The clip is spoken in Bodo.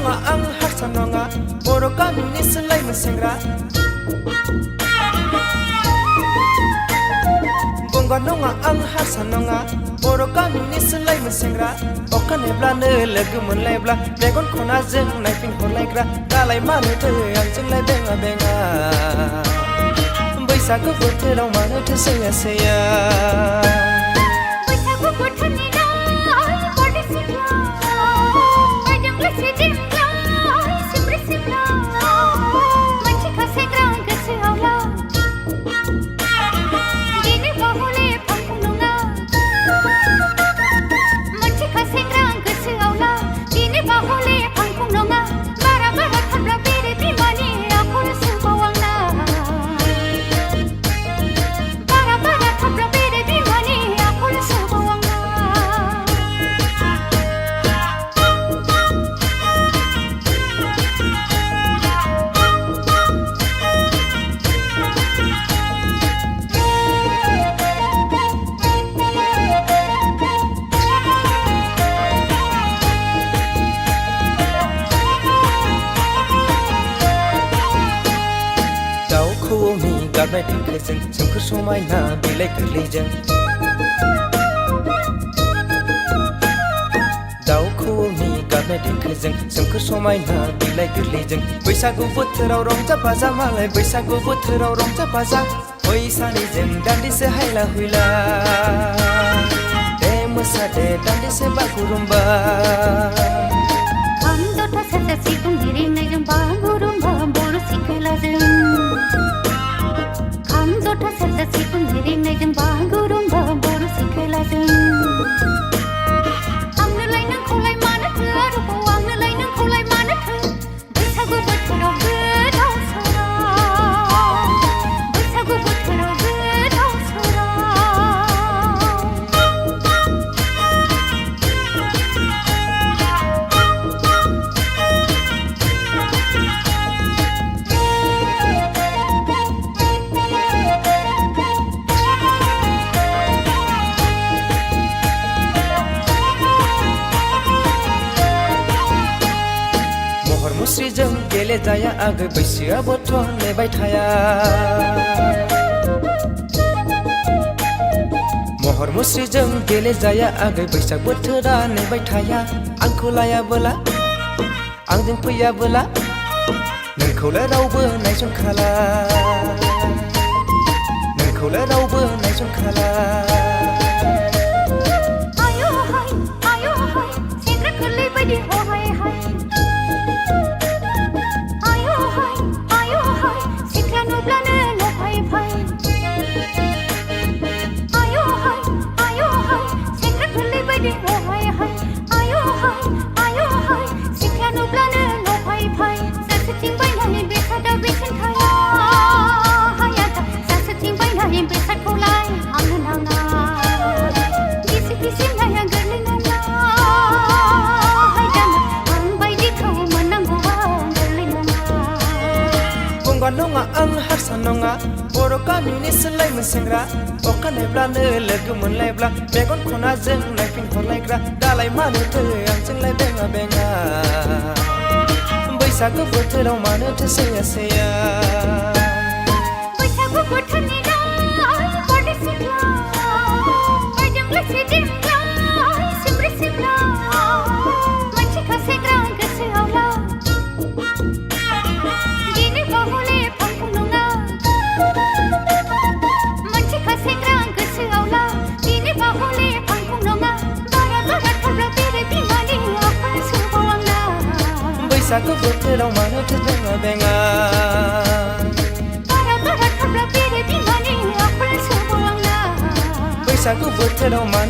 nङा आं हारसा नङा बर' गामिनि सोलायमोन सेंग्रा गंगार नङा आं हारसा नङा बर' गामिनि सोलायमोन सेंग्रा अखा नेब्लानो लोगो मोनलायब्ला मेगन खनाजों नायफिनहरलायग्रा दालाय मानोथो आंजोंलाय बेङा बेङा बैसागु बोथोराव मानोथो सैया सैया बैसागु बोथोरनि बरदै सिख्ला बायदोंलै सिदिंग्ला सिमब्रे सिमब्ला मोनसे खासेग्रा गोसोआवला दिनै बाहले फांफुं नङा मोनसे खासेग्रा गोसोआवला दिनै बाहले फांफुं नङा बारा बारा थाब्ला बेरे बिमानि आखल सोबाव आंना बारा बारा थाब्ला बेरे बिमानि आखल सोबाव आंना दाउ खौवौनि गाबनाय देंखोजों सोमखोर समायना बिलाइ गोरलैजों दाउ खौवौनि गाबनाय देंखोजों सोमखोर समायना बिलाइ गोरलैजों बैसागु बोथोराव रंजा बाजा मालाय बैसागु बोथोराव रंजा बाजा बैसानिजों दान्दिसे हायला हुइला दे मोसादे दान्दिसे बागुरुम्बा खाम जथा सेरजा सिफुं रिंनायजों बागुरुम्बा बर' सिख्लाजों खाम जथा सेरजा सिफुं रिंनायजों बागुरुम्बा बर' सिख्लाजों आंनोलाय नोंखौलाय मानोथो आरोबाव आंनोलाय नोंखौलाय मानोथो बैसागु बोथोराव गोदाव सोराव बैसागु बोथोराव गोदाव सोराव महर मुस्रिजों गेलेजाया आगै बैसोआबोथ' नेबाय थाया महर मुस्रिजों गेलेजाया आगै बैसाग बोथोरा नेबाय थाया आंखौ लायाबोला आंजों फैयाबोला नोंखौलाय रावबो नायसनखाला नोंखौलाय रावबो नायसनखाला आयो हाय सेंग्रा गोरलै बायदि हहाय हाय आयो हाय सिख्ला नुब्लानो लफाय फाय आयो हाय सेंग्रा गोरलै बायदि हहाय हाय आयो हाय सिख्ला नुब्लानो लफाय फाय सासेथिं बायनानै बेसादा बेसेन थाया हाया सासेथिं बायनानै बेसादखौलाय आंनो नाङा गिसि गिसि नाया गोरलै नङा हाय दाना आं बायदिखौ मोननांगौआ गोरलै नङा गंगार नङा आं हारसा नङा बर' गामिनि सोलायमोन सेंग्रा अखा नेब्लानो लोगो मोनलायब्ला मेगन खनाजों नायफिनहरलायग्रा दालाय मानोथो आंजोंलाय बेङा बेङा बैसागु बोथोराव मानोथो सैया सैया बैसागु बोथोरनि बरदै सिख्ला बायदोंलै सिदिंग्ला सिमब्रे सिमब्ला मोनसे खासेग्रा गोसोआवला दिनै बाहले फांफुं नङा मोनसे खासेग्रा गोसोआवला दिनै बाहले फांफुं नङा बारा बारा थाब्ला बेरे बिमानि आखल सोबाव आंना बैसागु बोथोराव मानोथो बेङा बेङा बारा बारा थाब्ला बेरे बिमानि आखल सोबाव आंना बैसागु बोथोराव मानो